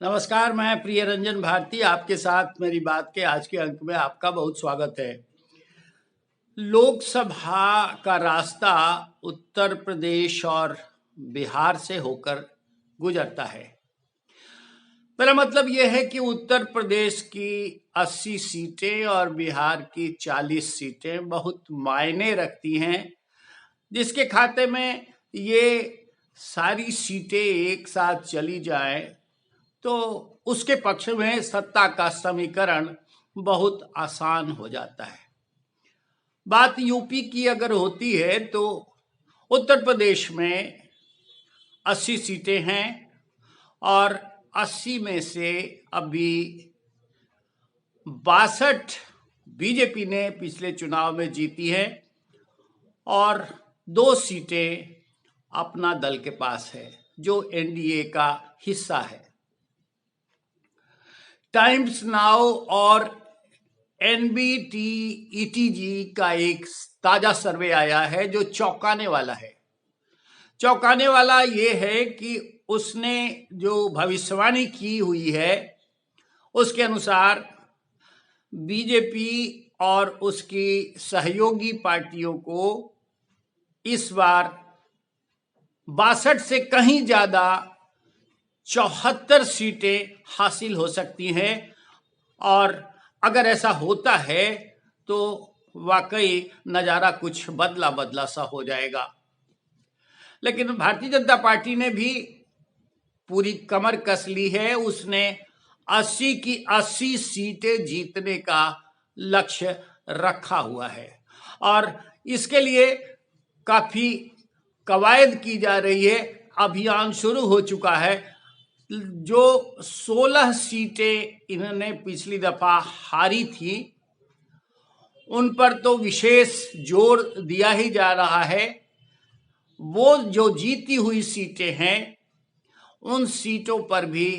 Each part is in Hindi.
नमस्कार, मैं प्रिय रंजन भारती आपके साथ मेरी बात के आज के अंक में आपका बहुत स्वागत है। लोकसभा का रास्ता उत्तर प्रदेश और बिहार से होकर गुजरता है। मेरा मतलब यह है कि उत्तर प्रदेश की 80 सीटें और बिहार की 40 सीटें बहुत मायने रखती हैं, जिसके खाते में ये सारी सीटें एक साथ चली जाएं तो उसके पक्ष में सत्ता का समीकरण बहुत आसान हो जाता है। बात यूपी की अगर होती है तो उत्तर प्रदेश में 80 सीटें हैं और 80 में से अभी 62 बीजेपी ने पिछले चुनाव में जीती है और 2 सीटें अपना दल के पास है जो एनडीए का हिस्सा है। टाइम्स नाउ और एनबीटीईटीजी का एक ताजा सर्वे आया है जो चौंकाने वाला है। चौंकाने वाला ये है कि उसने जो भविष्यवाणी की हुई है उसके अनुसार बीजेपी और उसकी सहयोगी पार्टियों को इस बार 62 से कहीं ज्यादा 74 सीटें हासिल हो सकती हैं और अगर ऐसा होता है तो वाकई नज़ारा कुछ बदला बदला सा हो जाएगा। लेकिन भारतीय जनता पार्टी ने भी पूरी कमर कस ली है। उसने 80 की 80 सीटें जीतने का लक्ष्य रखा हुआ है और इसके लिए काफी कवायद की जा रही है। अभियान शुरू हो चुका है। जो 16 सीटें इन्होंने पिछली दफा हारी थी उन पर तो विशेष जोर दिया ही जा रहा है। वो जो जीती हुई सीटें हैं उन सीटों पर भी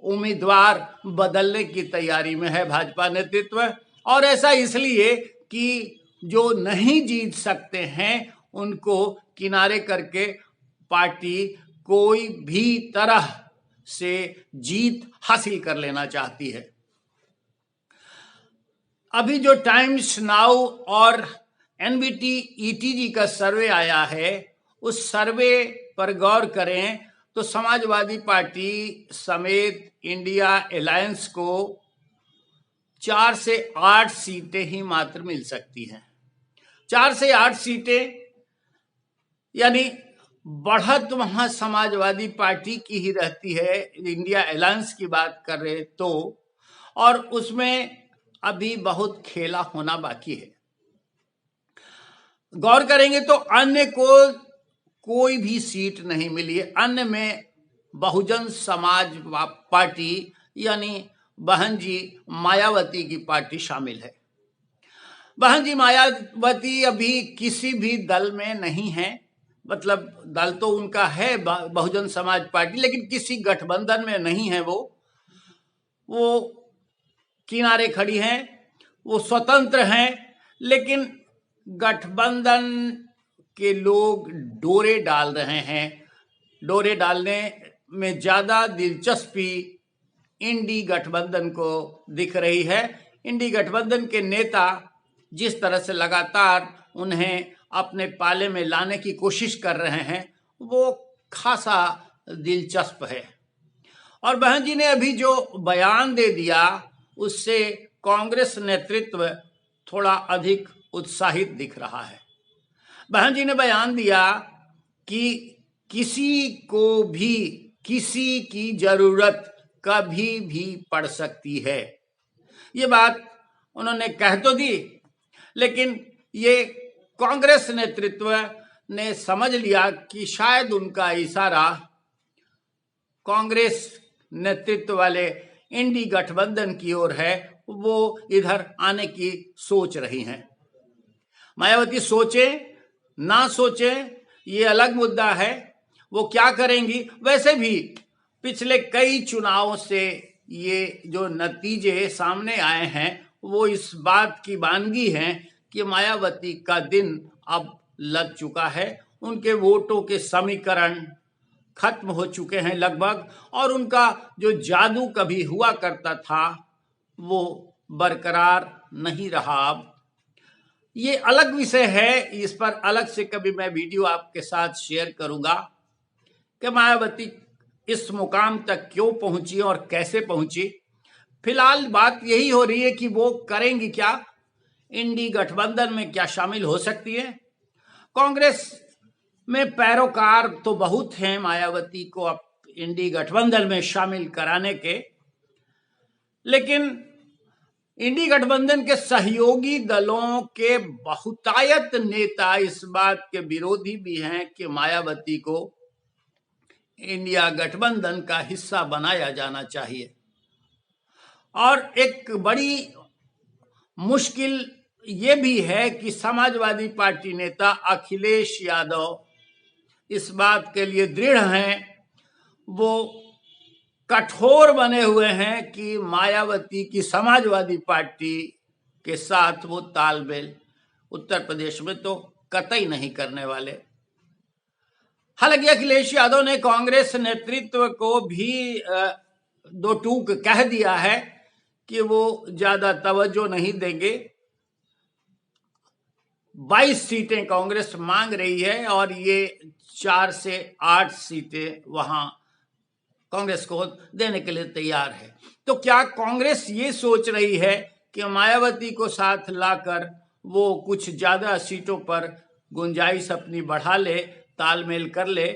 उम्मीदवार बदलने की तैयारी में है भाजपा नेतृत्व, और ऐसा इसलिए कि जो नहीं जीत सकते हैं उनको किनारे करके पार्टी कोई भी तरह से जीत हासिल कर लेना चाहती है। अभी जो टाइम्स नाउ और एनबीटीईटीजी का सर्वे आया है उस सर्वे पर गौर करें तो समाजवादी पार्टी समेत इंडिया अलायंस को 4 से 8 सीटें ही मात्र मिल सकती हैं। 4 से 8 सीटें यानी बढ़त वहां समाजवादी पार्टी की ही रहती है, इंडिया अलायंस की बात कर रहे तो, और उसमें अभी बहुत खेला होना बाकी है। गौर करेंगे तो अन्य को कोई भी सीट नहीं मिली है। अन्य में बहुजन समाज पार्टी यानी बहन जी मायावती की पार्टी शामिल है। बहन जी मायावती अभी किसी भी दल में नहीं है, मतलब दल तो उनका है बहुजन समाज पार्टी, लेकिन किसी गठबंधन में नहीं है। वो किनारे खड़ी हैं, वो स्वतंत्र हैं, लेकिन गठबंधन के लोग डोरे डाल रहे हैं। डोरे डालने में ज्यादा दिलचस्पी इंडी गठबंधन को दिख रही है। इंडी गठबंधन के नेता जिस तरह से लगातार उन्हें अपने पाले में लाने की कोशिश कर रहे हैं वो खासा दिलचस्प है। और बहन जी ने अभी जो बयान दे दिया उससे कांग्रेस नेतृत्व थोड़ा अधिक उत्साहित दिख रहा है। बहन जी ने बयान दिया कि किसी को भी किसी की जरूरत कभी भी पड़ सकती है। ये बात उन्होंने कह तो दी, लेकिन ये कांग्रेस नेतृत्व ने समझ लिया कि शायद उनका इशारा कांग्रेस नेतृत्व वाले इंडी गठबंधन की ओर है। वो इधर आने की सोच रही हैं। मायावती सोचे ना सोचे ये अलग मुद्दा है, वो क्या करेंगी। वैसे भी पिछले कई चुनावों से ये जो नतीजे सामने आए हैं वो इस बात की वानगी हैं कि मायावती का दिन अब लग चुका है। उनके वोटों के समीकरण खत्म हो चुके हैं लगभग, और उनका जो जादू कभी हुआ करता था वो बरकरार नहीं रहा। अब ये अलग विषय है, इस पर अलग से कभी मैं वीडियो आपके साथ शेयर करूंगा कि मायावती इस मुकाम तक क्यों पहुंची और कैसे पहुंची। फिलहाल बात यही हो रही है कि वो करेंगी क्या, इंडी गठबंधन में क्या शामिल हो सकती है। कांग्रेस में पैरोकार तो बहुत हैं मायावती को अब इंडी गठबंधन में शामिल कराने के, लेकिन इंडी गठबंधन के सहयोगी दलों के बहुतायत नेता इस बात के विरोधी भी हैं कि मायावती को इंडिया गठबंधन का हिस्सा बनाया जाना चाहिए। और एक बड़ी मुश्किल ये भी है कि समाजवादी पार्टी नेता अखिलेश यादव इस बात के लिए दृढ़ हैं, वो कठोर बने हुए हैं कि मायावती की समाजवादी पार्टी के साथ वो तालमेल उत्तर प्रदेश में तो कतई नहीं करने वाले। हालांकि अखिलेश यादव ने कांग्रेस नेतृत्व को भी दो टूक कह दिया है कि वो ज्यादा तवज्जो नहीं देंगे। 22 सीटें कांग्रेस मांग रही है और ये 4 से 8 सीटें वहां कांग्रेस को देने के लिए तैयार है। तो क्या कांग्रेस ये सोच रही है कि मायावती को साथ लाकर वो कुछ ज्यादा सीटों पर गुंजाइश अपनी बढ़ा ले, तालमेल कर ले?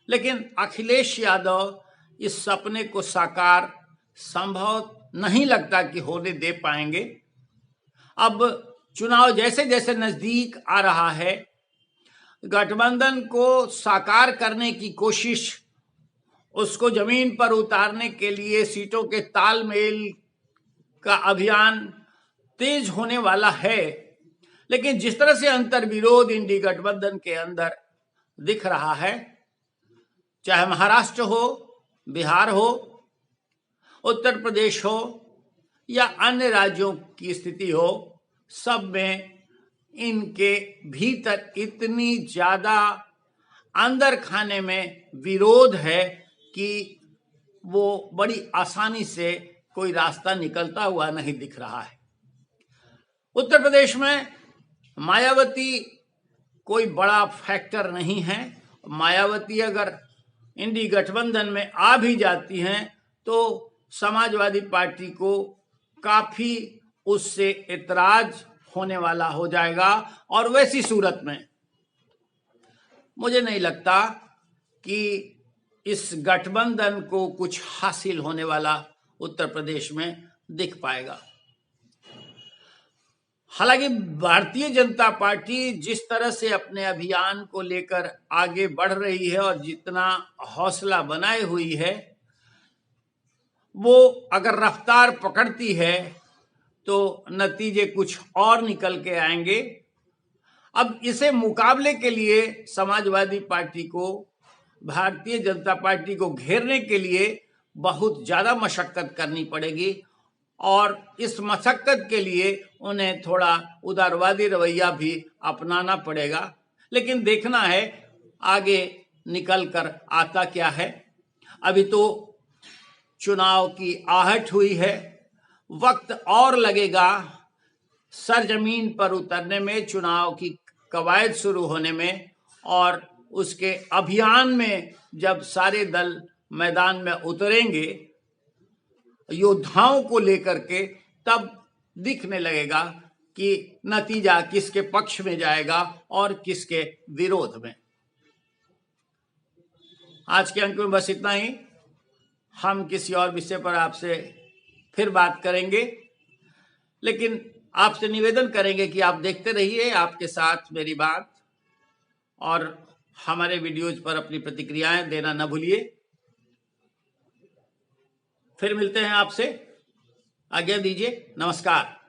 लेकिन अखिलेश यादव इस सपने को साकार संभव नहीं लगता कि होने दे पाएंगे। अब चुनाव जैसे जैसे नजदीक आ रहा है, गठबंधन को साकार करने की कोशिश, उसको जमीन पर उतारने के लिए सीटों के तालमेल का अभियान तेज होने वाला है। लेकिन जिस तरह से अंतर्विरोध इंडी गठबंधन के अंदर दिख रहा है, चाहे महाराष्ट्र हो, बिहार हो, उत्तर प्रदेश हो या अन्य राज्यों की स्थिति हो, सब में इनके भीतर इतनी ज्यादा अंदर खाने में विरोध है कि वो बड़ी आसानी से कोई रास्ता निकलता हुआ नहीं दिख रहा है। उत्तर प्रदेश में मायावती कोई बड़ा फैक्टर नहीं है। मायावती अगर इंडी गठबंधन में आ भी जाती हैं तो समाजवादी पार्टी को काफी उससे एतराज होने वाला हो जाएगा, और वैसी सूरत में मुझे नहीं लगता कि इस गठबंधन को कुछ हासिल होने वाला उत्तर प्रदेश में दिख पाएगा। हालांकि भारतीय जनता पार्टी जिस तरह से अपने अभियान को लेकर आगे बढ़ रही है और जितना हौसला बनाए हुई है, वो अगर रफ्तार पकड़ती है तो नतीजे कुछ और निकल के आएंगे। अब इसे मुकाबले के लिए समाजवादी पार्टी को, भारतीय जनता पार्टी को घेरने के लिए बहुत ज्यादा मशक्कत करनी पड़ेगी, और इस मशक्कत के लिए उन्हें थोड़ा उदारवादी रवैया भी अपनाना पड़ेगा। लेकिन देखना है आगे निकल कर आता क्या है। अभी तो चुनाव की आहट हुई है, वक्त और लगेगा सरजमीन पर उतरने में, चुनाव की कवायद शुरू होने में, और उसके अभियान में जब सारे दल मैदान में उतरेंगे योद्धाओं को लेकर के, तब दिखने लगेगा कि नतीजा किसके पक्ष में जाएगा और किसके विरोध में। आज के अंक में बस इतना ही। हम किसी और विषय पर आपसे फिर बात करेंगे, लेकिन आपसे निवेदन करेंगे कि आप देखते रहिए आपके साथ मेरी बात, और हमारे वीडियोज पर अपनी प्रतिक्रियाएं देना न भूलिए। फिर मिलते हैं आपसे, आज्ञा दीजिए, नमस्कार।